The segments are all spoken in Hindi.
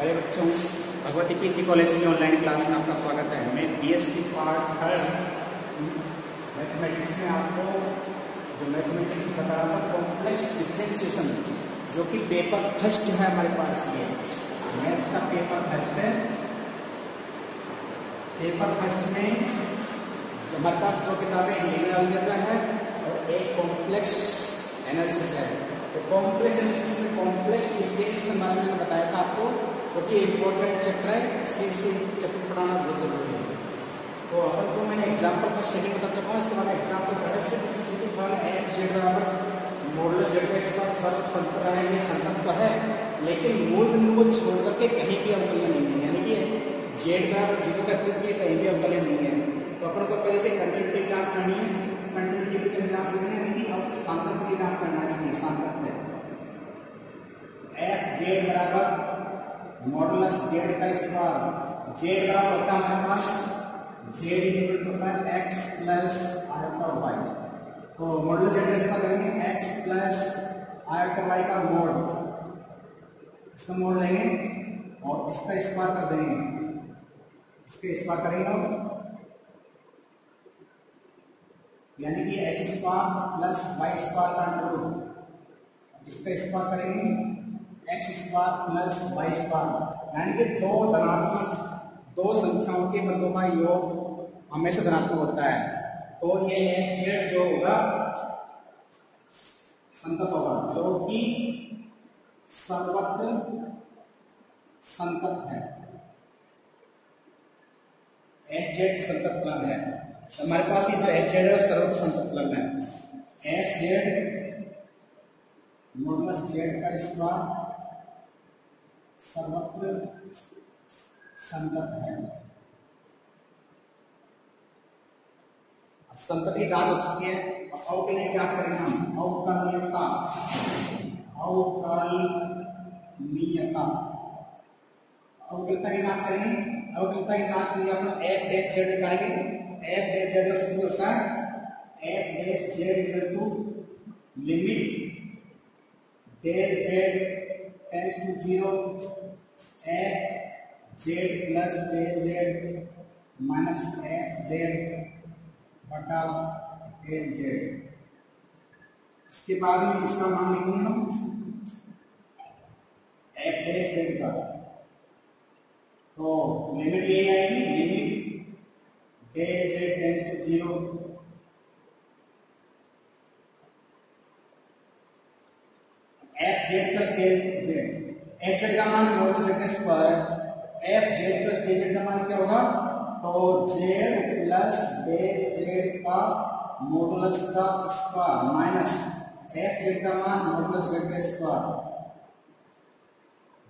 प्यारे बच्चों, भगवती पीजी कॉलेज की ऑनलाइन क्लास में आपका स्वागत है। मैं बीएससी पार्ट 3 मैथमेटिक्स में आपको जो मैथमेटिक्स में बता रहा था कॉम्प्लेक्स डिफरेंशिएशन, जो कि पेपर फर्स्ट है हमारे पास। ये मैथ्स का पेपर फर्स्ट है। पेपर फर्स्ट में जो हमारे पास दो किताबें लीनियर अलजेब्रा है और एक कॉम्प्लेक्स एनालिसिस है। तो कॉम्प्लेक्स एनालिसिस में कॉम्प्लेक्स डिफरेंशिएशन बारे में मैंने बताया था आपको, क्योंकि इम्पोर्टेंट चैप्टर है, इसलिए इसे चैप्टर पढ़ाना बहुत जरूरी है। तो अपन को मैंने एग्जाम्पल फर्स्ट सेकंड बता चुका हूँ, इसके बाद एग्जाम्पल थर्ड से एफ जेड बराबर मॉडल जेड का इसका सर्व संतत है। ये संतत तो है, लेकिन मूल बिंदु को छोड़ करके कहीं भी अवकल्य नहीं है, यानी कि जेड बराबर जीरो का कहीं भी अवकल्य नहीं है। तो अपन को पहले से कंटिन्यूटी की जांच करनी है। कंटिन्यूटी की जांच करनी है, यानी कि अब सांतत्य की जांच करना है। इसमें सांतत्य एफ जेड बराबर मॉडुलस जेड का स्क्वायर। जेड बराबर होता है हमारे पास जेड इक्वल होता है एक्स प्लस आयता वाई। तो मॉडुलस जेड का स्क्वायर करेंगे एक्स प्लस आयता वाई का मोड, इसका मोड लेंगे और इसका स्क्वायर कर देंगे। इसके स्क्वायर करेंगे हम, यानी कि x square plus y square का अंडर रूट। इसका स्क्वायर करेंगे x square plus y square, यानी कि दो धनात्मक दो संख्याओं के पदों का योग हमेशा धनात्मक होता है। तो ये जेड जो होगा संतत होगा, जो कि सर्वत्र संतत है। एफ जेड संतत फलन है। हमारे पास ये जो एफ जेड है सर्वत्र संतत फलन है। एफ जेड मॉडुलस जेड का स्क्वायर सर्वत्र संतत है। अब संतत की जांच हो चुकी है, अब अवकलनीय की जांच करेंगे हम। अवकलनीयता अवकलनीयता की जांच करेंगे। अवकलनीयता की जांच करेंगे अपना एफ डैश जेड निकालेंगे। एफ डैश जेड का सूत्र होता है f dash z equal to limit del Z tends to 0 f z plus del z minus F z बटा डेल जेड। इसके बाद में इसका मान लिखेंगे हम एफ डैश जेड का। तो लिमिट ये आएगी limit del Z tends to 0 f z plus del z. F z का मान मॉडुलस जेड का square. F z plus del z का मान क्या होगा? तो जेड प्लस डेल जेड का मॉडुलस का स्क्वायर माइनस एफ जेड का मान मॉडुलस जेड का स्क्वायर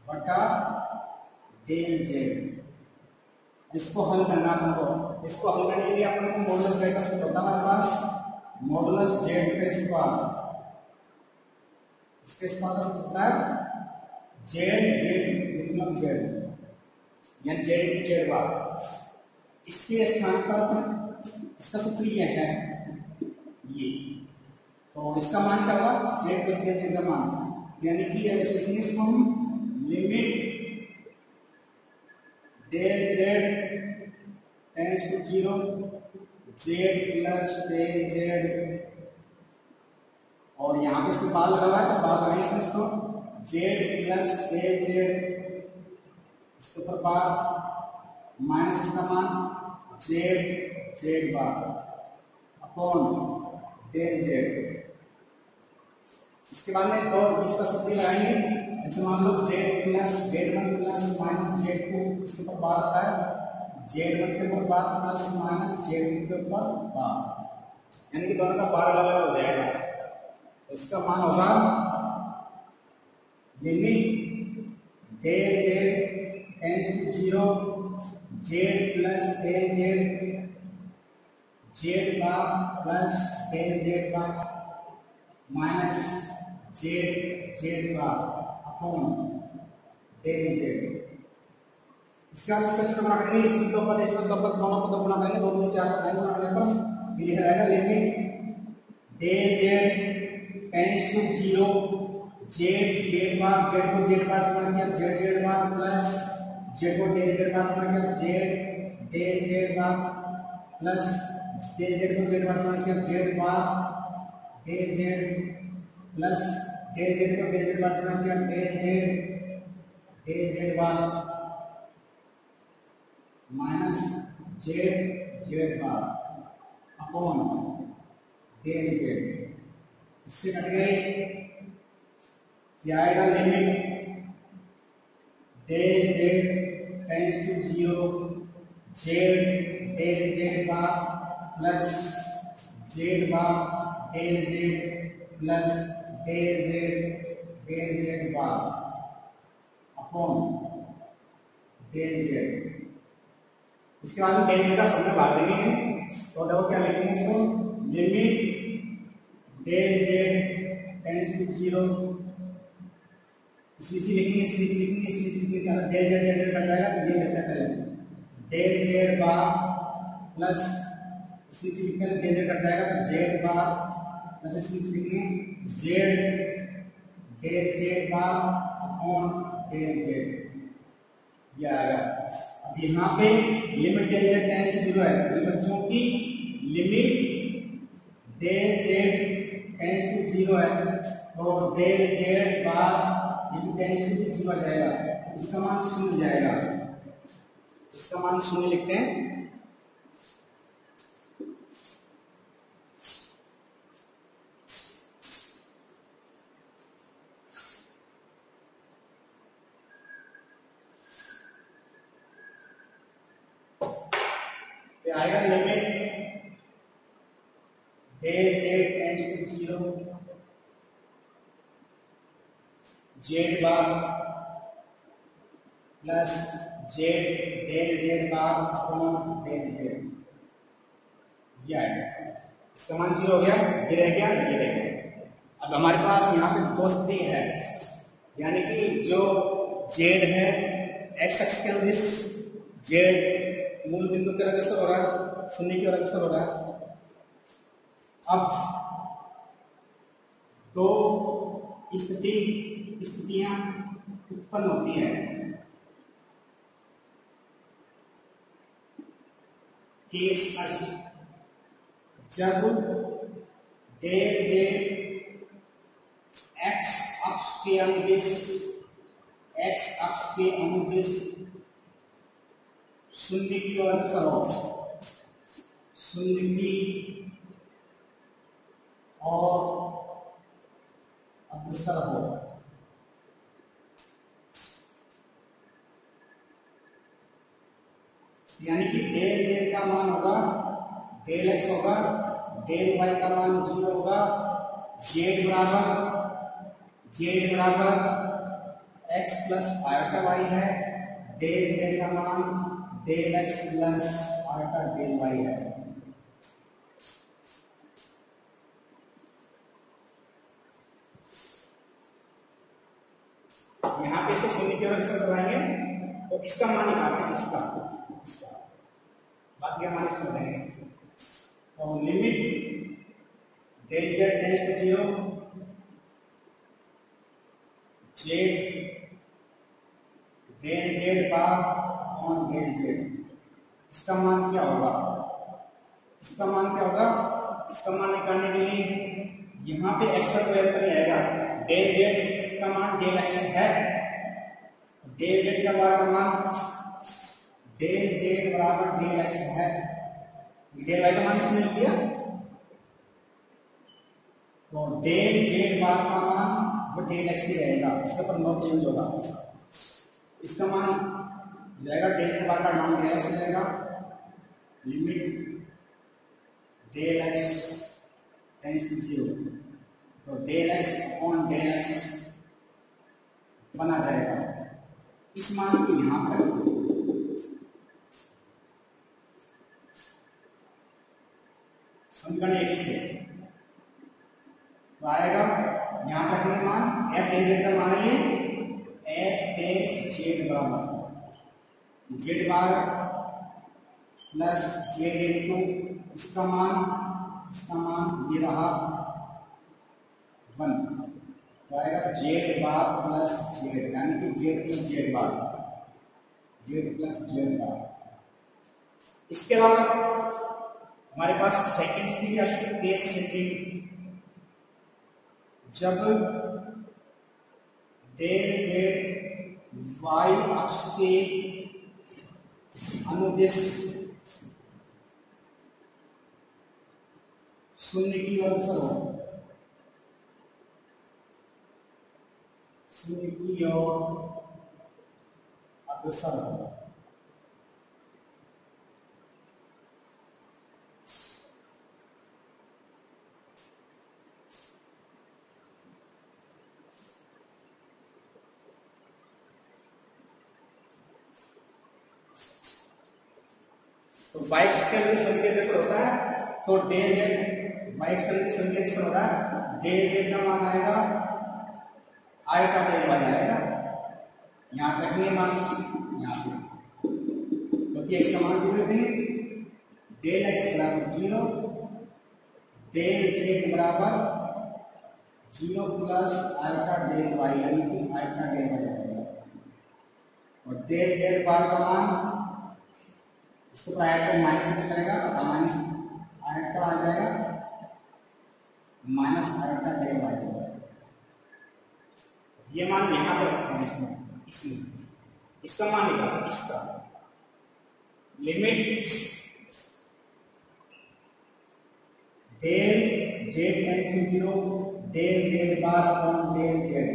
बटा डेल जेड। इसको हल करना आपको। इसको हल करने के लिए अपने को मॉडुलस जेड का सूत्र होता है हमारे पास मॉडुलस जेड का स्क्वायर। इसके स्क्वायर का सूत्र होता है जेड जेड मतलब जेड, यानी जेड जेड बार। इसके स्थान पर इसका सूत्र ये है ये। तो इसका मान क्या होगा? जेड प्लस डेल जेड का मान, यानी कि अब इसे लिखेंगे इसको हम limit del Z tends to 0 z plus del z, और यहाँ पे इसको बार लगा हुआ है तो बार लगाएंगे इसमें इसको जेड प्लस डेल जेड, इसके ऊपर बार माइनस इसका मान Z Z bar upon del Z. इसके बाद में दो इसका सूत्र लगाएंगे। जैसे मान लो Z plus Z one plus minus Z two, इसके ऊपर बार आता है जेड वन के ऊपर bar plus minus Z two के ऊपर बार, यानी कि दोनों का बार अलग अलग हो जाएगा। इसका मान होगा limit del Z tends to 0 z plus del z z का प्लस डेल जेड का माइनस जेड जेड का अपॉन डेल जेड। इसका गुणा करेंगे इस पदों पर, इस पदों पर दोनों पदों गुणा करेंगे, दोनों चार गुणा करने पर ये लिखा जाएगा limit del Z tends to 0 Z bar, Z को जेड बार से गुणा किया जेड बार प्लस जेड को जेड बार से गुणा किया जेड बार प्लस जेड को जेड बार से गुणा किया जेड बार प्लस जेड को जेड बार से गुणा किया Z bar minus Z bar upon Z. इससे कट गए, क्या आएगा limit del Z tends to 0 Z del Z bar plus Z bar del Z plus del Z bar upon del Z. इसके बाद में डेल का सब में भाग देंगे तो देखो क्या लिखेंगे इसको, limit del Z tends to 0, इसी लिखेंगे इसी क्या डेल जेड कट जाएगा तो ये लिखते हैं डेल जेड बार प्लस इसी लिखते हैं डेल जेड कट जाएगा तो जेड बार प्लस इसी लिखेंगे del Z bar upon del z, ये आएगा। अब यहाँ पे limit del Z tends to 0 है, तो बच्चों की limit del Z tends to 0 है तो del Z bar tends to 0 आ जाएगा, इसका मान 0 जाएगा, इसका मान 0 लिखते हैं। आएगा limit del Z tends to 0 Z bar plus del Z bar upon del z, ये आएगा। इसका मान 0 हो गया, ये रह गया, ये रह गया। अब हमारे पास यहाँ पे दो स्थिति है, यानी कि जो जेड है एक्स एक्स के अनुदिश जेड मूल बिंदु के अग्रसर हो रहा है, शून्य की ओर अग्रसर हो रहा है। अब दो स्थितियां उत्पन्न होती है, केस फर्स्ट, जब डेल जेड एक्स अक्ष के अनुदिश शून्य की ओर अग्रसर हो, शून्य की और अग्रसर हो, यानी कि डेल जेड का मान होगा डेल एक्स होगा, डेल वाई का मान 0 होगा, जेड बराबर एक्स प्लस आयोटा वाई है, डेल जेड का मान del x plus iota del y है। यहाँ पे इसको शून्य की ओर अग्रसर करवाएंगे तो इसका मान निकालेंगे, इसका बाकी मान इसको देंगे तो limit del Z tends to 0 del Z bar upon del z, इसका मान क्या होगा, इसका मान निकालने के लिए यहाँ पे एक्स का कोई अंतर नहीं आएगा, डेल जेड का मान डेल एक्स है, डेल जेड का बार का मान डेल जेड बराबर डेल एक्स है, डेल वाई का मान इसने लिख दिया तो डेल जेड बार का मान वो डेल एक्स ही रहेगा, इसके ऊपर नो चेंज होगा, इसका मान जाएगा डेल के बार का मान डेल एक्स हो जाएगा, limit del x tends to 0 तो del x upon del x बना जाएगा। इस मान को यहां पर समीकरण 1 से तो आएगा, यहां पर हमें मान एफ डेल जेड का मान है एफ डेल जेड बराबर Z bar plus Z into इसका मान ये रहा 1 तो आएगा जेड बार प्लस जेड, यानी कि Z plus Z bar, Z plus Z बार। इसके अलावा हमारे पास सेकंड स्थिति आती है, केस सेकंड, जब डेल जेड वाई अक्ष के अनुदिश शून्य की ओर अग्रसर हो, शून्य की ओर अग्रसर हो। तो वाइस के लिए संकेत कैसे होता है, तो डेल जेड वाइस के लिए संकेत कैसे होता है, डेल जेड का मान आएगा आयटा डेल वाई आएगा, यहाँ रखने मान यहाँ पे, क्योंकि एक्स का मान 0 देंगे, डेल एक्स बराबर 0, डेल जेड बराबर 0 प्लस आयटा डेल वाई, यानी कि आयटा डेल वाई आएगा। और डेल जेड बार का मान इसको आयटा माइनस से चलेगा, तो माइनस आयटा आ जाएगा, माइनस आयटा डेल वाई। ये मान यहाँ पे रखते हैं, इसमें इसका मान निकालो, इसका limit del Z tends to 0 del Z bar upon del z,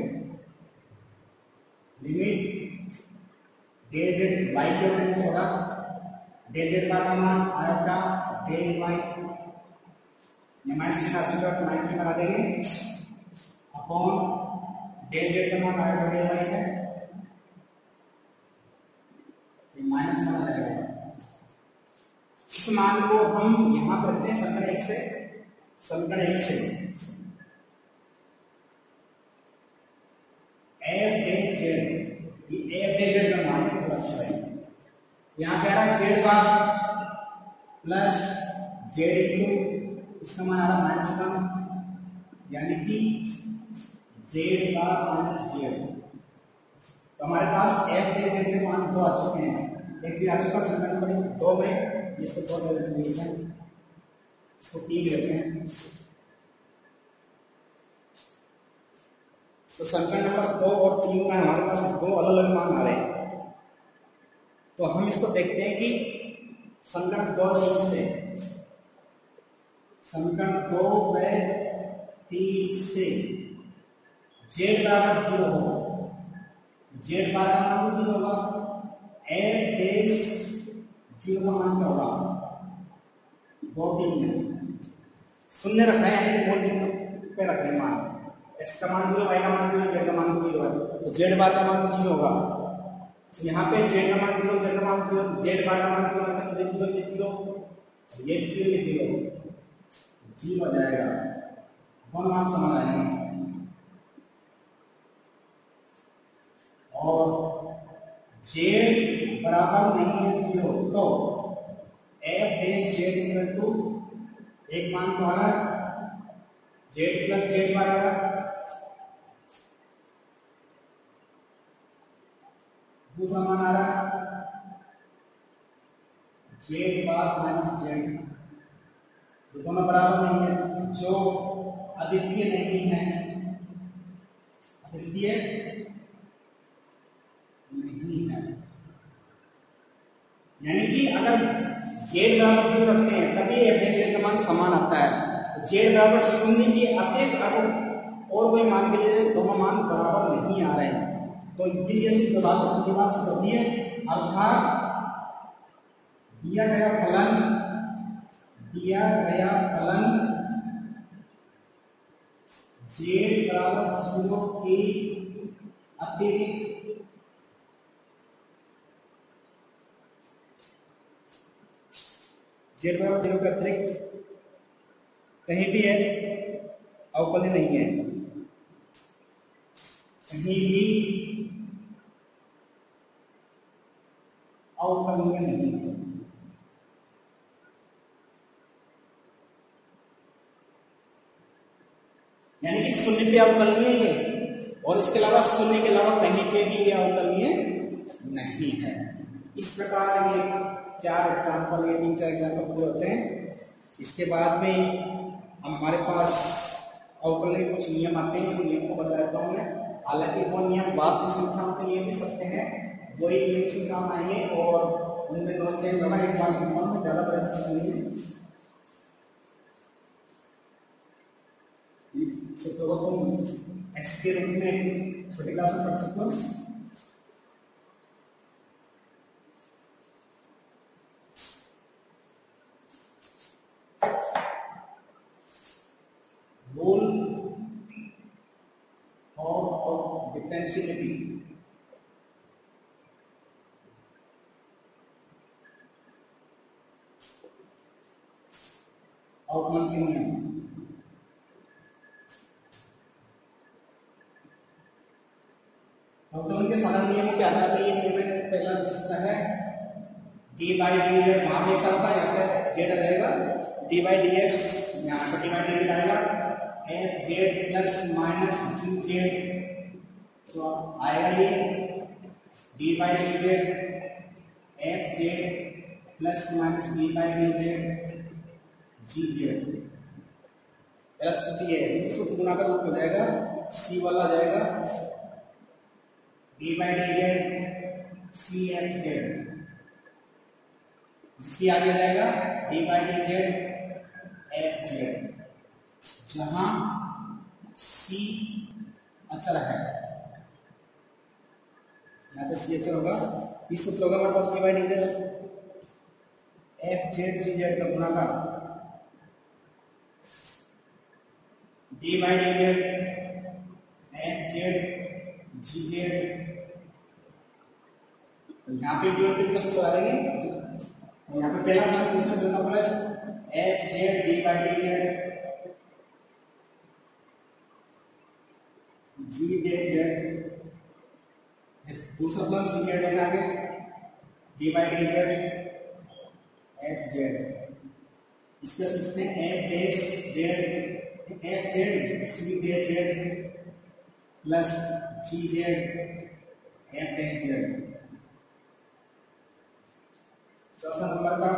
limit del z y के टेंड्स होगा, डेल जेड बार का मान आयटा डेल वाई, माइनस चिन्ह अच्छा तो माइनस चिन्ह लगा देंगे, अपॉन डेल जेड का मान आयटा डेल वाई है, माइनस का लगेगा। इस मान को हम यहां पर रखते हैं समीकरण 1 से, समीकरण 1 से एफ डेल जेड, ये एफ डेल जेड का मान है, यहाँ कह रहा है Z bar plus Z Q, इसका मान आ रहा माइनस 1, यानी कि जेड बार माइनस जेड। तो हमारे पास एफ डेल जेड के मान 2 आ चुके हैं, एक भी आ चुका समीकरण नंबर 2 में, इसको 2 ले लेते हैं, इसको 3 लेते हैं, तो समीकरण नंबर 2 और 3 में हमारे पास 2 अलग अलग मान आ रहे हैं। तो हम इसको देखते हैं कि समीकरण 2 से, समीकरण 2 व 3 से जेड बराबर 0 होगा, जेड बार का मान 0 होगा, एफ डेश 0 का मान क्या होगा, 2 3 में शून्य रखना है, यानी कि मोल बिंदु पे रख रहे हैं मान, एक्स का मान 0 वाई का मान 0 जेड का मान 0 है, तो जेड बार का मान तो 0 होगा, यहाँ पे जेड का मान 0 जेड का मान 0, जेड बार का मान 0 मतलब ये 0 ये 0 ये 0 ये 0 हो जाएगा, कौन मान समान आएगा। और जेड बराबर नहीं है 0, तो f dash z equal to एक मान तो आ रहा जेड प्लस जेड बार आ रहा, दूसरा मान आ रहा जेड बार माइनस जेड, ये दोनों बराबर नहीं है, जो अद्वितीय नहीं है, अद्वितीय नहीं है, यानी कि अगर जेड बराबर 0 रखते हैं तभी एफ डेश जेड का मान समान आता है, तो जेड बराबर 0 के अतिरिक्त अगर और कोई मान के लिए दोनों मान बराबर नहीं आ रहे हैं, तो ये बात होती है, अर्थात दिया गया फलन जेड बराबर 0 के अतिरिक्त जेड बराबर 0 के अतिरिक्त कहीं भी है अवकलनीय नहीं है, कहीं भी अवकलनीय नहीं है, यानी कि शून्य पे अवकलनीय है, और इसके अलावा शून्य के अलावा कहीं पे भी ये अवकलनीय नहीं है। इस प्रकार ये 4 एग्जाम्पल, ये 3-4 एग्जाम्पल पूरे होते हैं। इसके बाद में हमारे पास अवकलनीय कुछ नियम आते हैं, नियम को बता देता हूँ मैं। हालांकि वो नियम वास्तविक संख्याओं के लिए भी सत्य है, वही नियम से काम आएंगे और उनमें दो चेंज होगा। एक बार में ज्यादा प्रयास नहीं है, तो तुम एक्स के रूप में छोटी क्लास में पढ़ सकते हो। रूल ऑफ डिफरेंशिएबिलिटी, अवकलन के नियम। अवकलन के साधारण नियमों के आधार पर ये छोटे पहला विशेषता है डी बाई डी जेड, वहां पे एक साथ होता है, यहाँ पे जेड आ जाएगा, डी बाई डी एक्स यहाँ पे डी बाई डी जेड आएगा, f z plus minus g z जो आएगा ये d by D Z, F z plus minus d by D Z ji z. पहला स्थिति है, दूसरा गुना का रूप हो जाएगा, सी वाला आ जाएगा d by D z c f z, इसकी आगे जाएगा d by D Z F z, जहां सी अचर है, यहाँ पे सी अचर होगा। इस सूत्र होगा हमारे पास D by D Z F Z ji Z का गुणाकार D by D Z F Z ji Z, यहाँ पे भी प्लस करा देंगे, यहाँ पे पहला प्लस दूसरा दूसरा plus F Z D by D Z G dead Z, दूसरा प्लस जी जेड लेना आगे D by D Z F Z. इसके सोचते हैं F dash Z F Z C dash Z plus G Z F dash Z. चौथा नंबर का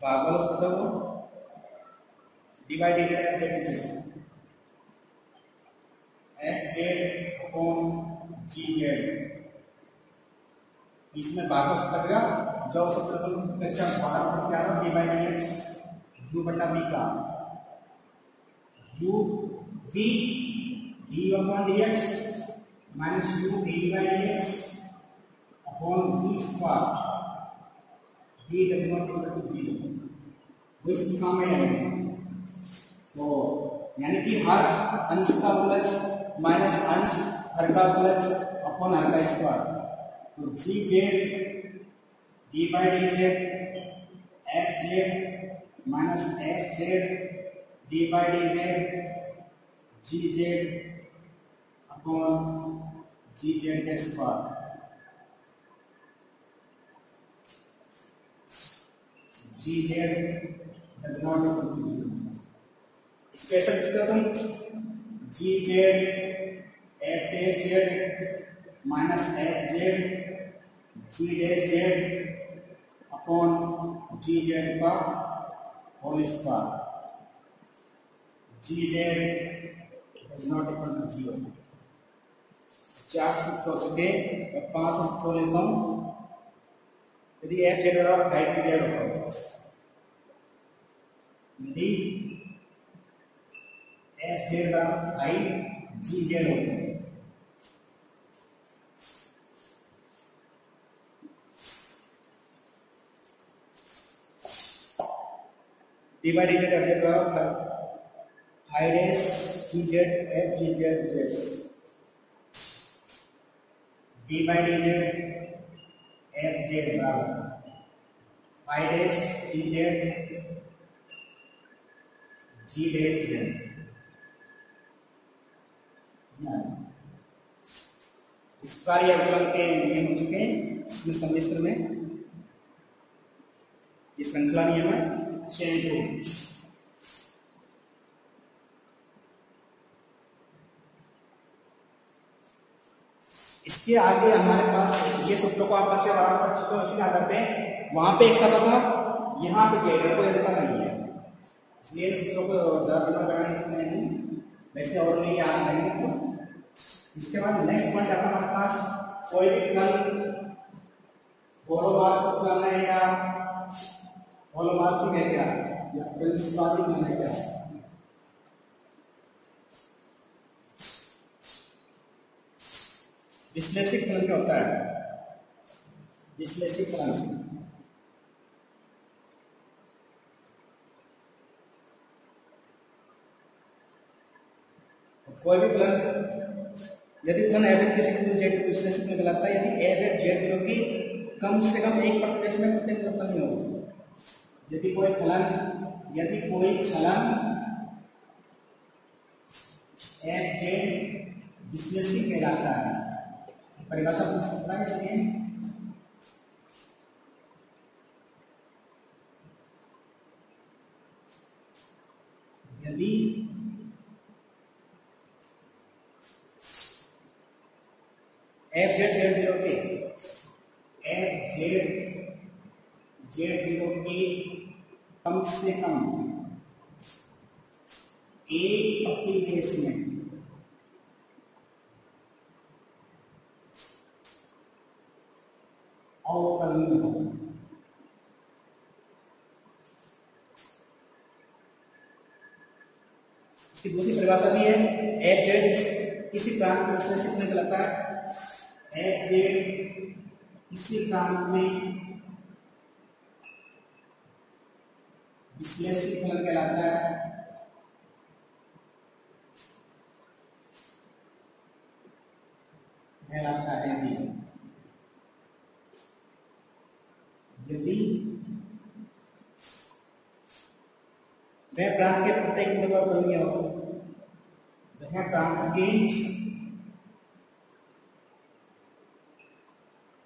भागफल सूत्र हो D by D Z F Z upon G Z. इसमें भागफल सूत्र का जो सूत्र तुम क्या है D by d x u बटा बी का u v d upon d x minus u d by d x upon v square, v does not equal to 0, वो इस दिशा में है। तो यानी कि हर अंश का उलट माइनस अंश हर का उलट अपॉन हर का स्क्वायर, तो G Z D by D Z F Z minus F Z D by D Z ji Z upon G Z का square. G Z does not equal to 0, इसको ऐसा लिखते तुम G Z F dash Z minus F Z G dash Z upon G Z का whole square, G Z does not equal to 0। 4 सूत्र हो चुके और 5 सूत्र लेता हूं। यदि एफ जेड बराबर ढाई जी जेड होगा, यदि एफ जेड बराबर ढाई जी जेड होगा, D by D Z F Z बराबर high dash G Z F G Z dash, D by D Z F Z बराबर high dash G Z G dash Z. इस बार ये अवकलन के नियम हो चुके हैं इसमें सम्मिश्र में, ये श्रृंखला नियम है चेन रूल। इसके आगे हमारे पास ये सूत्रों को आप बच्चे बराबर कर चुके हो, इसके आधार पे वहां पे एक साथ था, यहाँ पे जेड को लेता नहीं है, इसलिए सूत्रों को ज्यादा दिमाग लगाने नहीं, वैसे और नहीं याद नहीं। तो इसके बाद नेक्स्ट पॉइंट है हमारे पास कोई भी प्लान होलोमार्क प्लान है या होलोमार्क है क्या या प्रिंसिपल प्लान है क्या। विश्लेषिक फलन क्या होता है? विश्लेषिक फलन कोई भी फलन, यदि फलन एफ किसी बिंदु जेड को विश्लेषित में चलाता है, यदि एफ जेड जो कि कम से कम एक प्रतिवेश में प्रत्येक फलन में होगा। यदि कोई फलन एफ जेड विश्लेषित कहलाता है, परिभाषा पूछ सकता है इसमें, यदि एफ जेड जेड जीरो के कम से कम एक प्रतिवेश में अवकलनीय हो। इसकी दूसरी परिभाषा भी है, एफ जेड किसी प्रांत को विश्लेषित में चलाता है, एफ जेड किसी प्रांत में विश्लेषित फलन कहलाता है, यदि वह प्रांत के प्रत्येक बिंदु पर अवकलनीय हो, वह प्रांत के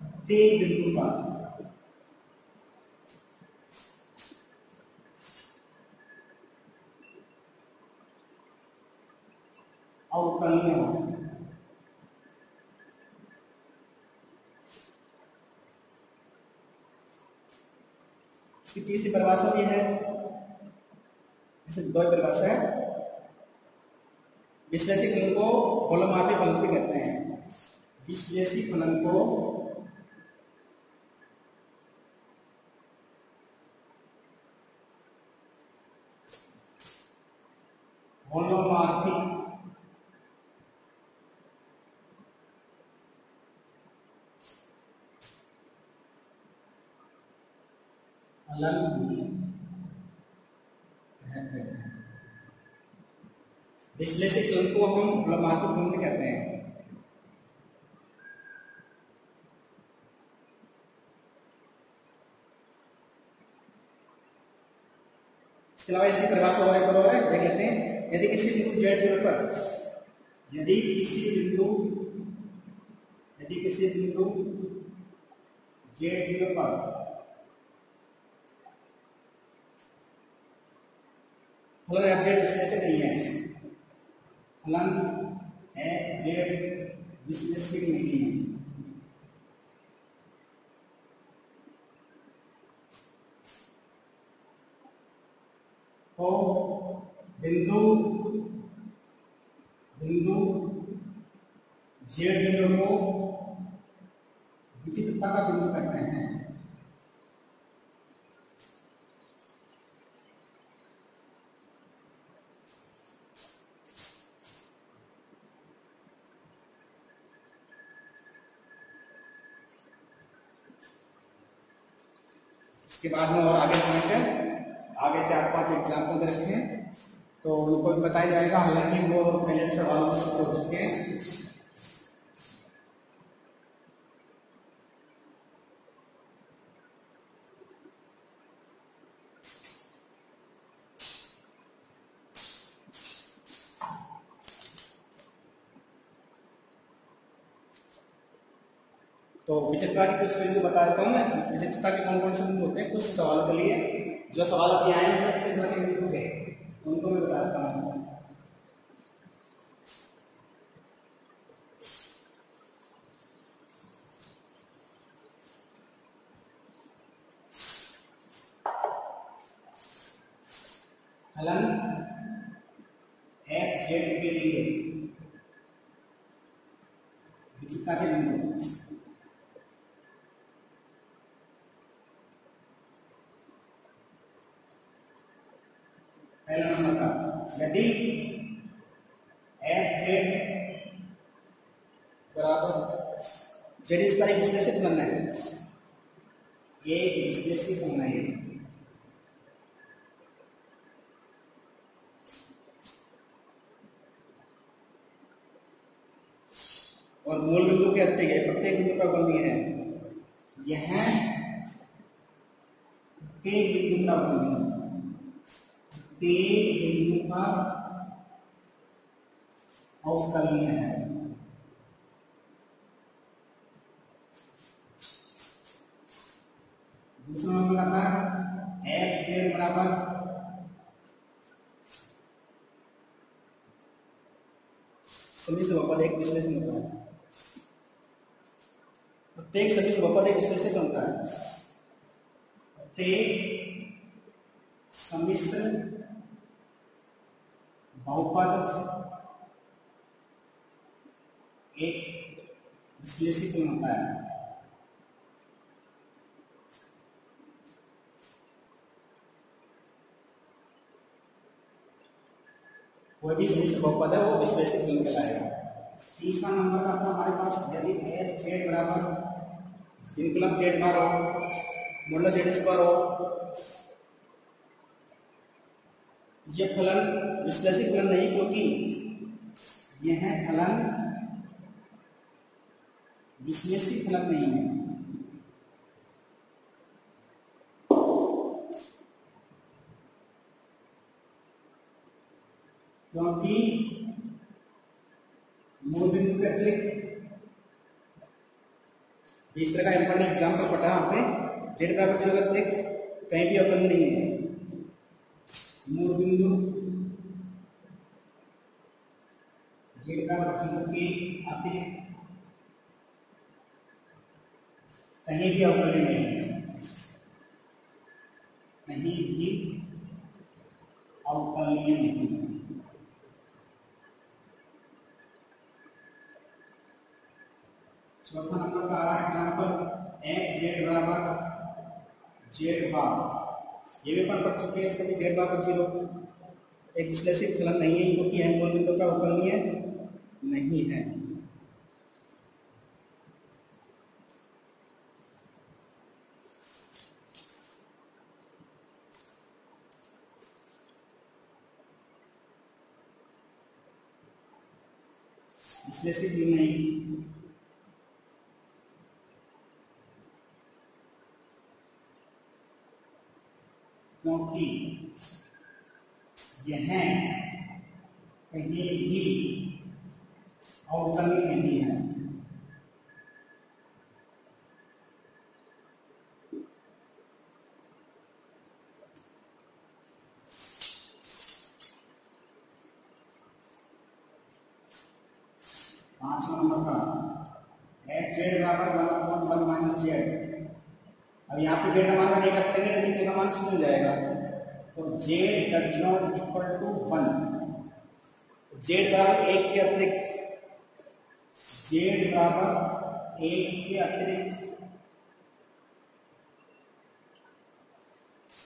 प्रत्येक बिंदु पर अवकलनीय हो। इसकी तीसरी परिभाषा भी है, ऐसे दो परिभाषा है, विश्लेषी फलन को होलोमार्फी फलन भी कहते हैं। विश्लेषी फलन को होलोमार्फिक फलन कहते हैं। विश्लेषी फलन को हम होलोमार्फिक फलन भी कहते हैं। इसके अलावा इसकी परिभाषा और एक और है, देख लेते हैं। यदि किसी बिंदु जेड जीरो पर यदि किसी बिंदु जेड जीरो पर फलन एफ जेड विश्लेषित नहीं है, फलन एफ जेड विश्लेषित नहीं है, तो बिंदु जेड जीरो को विचित्रता का बिंदु कहते हैं। इसके बाद में और आगे पॉइंट है, आगे 4-5 एग्जाम्पल रखे हैं तो उनको भी बताया जाएगा, हालांकि वो पहले सवालों से हो चुके हैं। तो विचित्रता की कुछ बिंदु बता देता हूँ मैं। विचित्रता के कौन कौन से बिंदु होते हैं, कुछ सवालों के लिए जो सवाल अभी आए हैं विचित्रता के बिंदु थे उनको मैं बता देता हूँ। फलन एफ जेड के लिए विचित्रता के बिंदु पहला नंबर का यदि एफ जेड बराबर जेड इस पर एक विश्लेषित फलन है, एक विश्लेषित फलन है और मूल बिंदु के प्रत्येक बिंदु का अवकलनीय है। यह प्रत्येक बिंदु का अवकलनीय, प्रत्येक बिंदु का अवकलनीय है। दूसरा नंबर आता है एफ जेड बराबर समिश्र बहुपद एक विश्लेषण होता है। प्रत्येक समिश्र बहुपद एक विश्लेषण होता है। प्रत्येक समिश्र बहुपद एक विश्लेषित होता है। कोई भी समिश्र बहुपद है वो विश्लेषित फलन कहलाएगा। तीसरा नंबर का था हमारे पास यदि एफ जेड बराबर इनकलम जेड बार हो, मॉडुलस जेड स्क्वायर हो, यह फलन विश्लेषित फलन नहीं, क्योंकि यह फलन विश्लेषित फलन नहीं है। क्योंकि मूल बिंदु के अतिरिक्त इस तरह का इंपॉर्टेंट एग्जाम्पल पढ़ा आपने, जेड बराबर 0 के अतिरिक्त कहीं भी अवकलन नहीं है। मूल बिंदु जेड बराबर 0 के अतिरिक्त कहीं भी अवकलन नहीं है, कहीं भी अवकलनीय नहीं है। चौथा नंबर का आ रहा है एग्जाम्पल एफ जेड बराबर जेड बार। ये भी अपन पढ़ चुके हैं, इसमें भी जेड बराबर 0 एक विश्लेषित फलन नहीं है, क्योंकि यह मूल बिंदु का अवकलनीय नहीं है। विश्लेषित भी नहीं, क्योंकि यह कहीं भी अवकलनीय नहीं है। पांचवा नंबर का एफ जेड बराबर 1/1 माइनस जेड। अब यहाँ पे जेड का मान नहीं करते हैं, नीचे का मान 0 हो जाएगा, तो z does not equal to 1। Z बराबर 1 के अतिरिक्त, जेड बराबर 1 के अतिरिक्त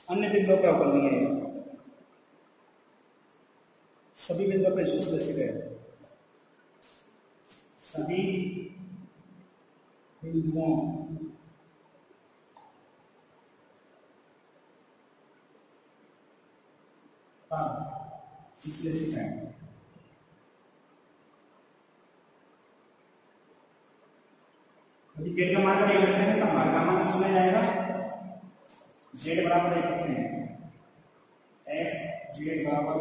अन्य बिंदुओं का अवकलनीय है। सभी बिंदुओं पर विश्लेषित है, सभी बिंदुओं विश्लेषित है। जेड का मान का 1 रखते हैं तो हमारे का मान 0 जाएगा। जेड बराबर 1 रखते हैं, एफ जेड बराबर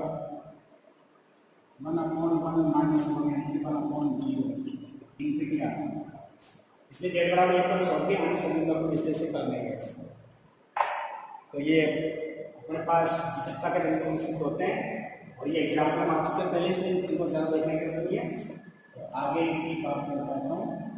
1/1 माइनस 1/0 क्या, इसलिए जेड बराबर 1 पर छोड़ के हम सभी बिंदुओं को विश्लेषित कर लेंगे। तो ये अपने पास विचित्रता के बिंदु सिद्ध होते हैं और ये एग्जाम्पल हम आ चुके हैं पहले से, इनको ज़्यादा देखने की जरूरत नहीं है। आगे की बात मैं बताता हूँ।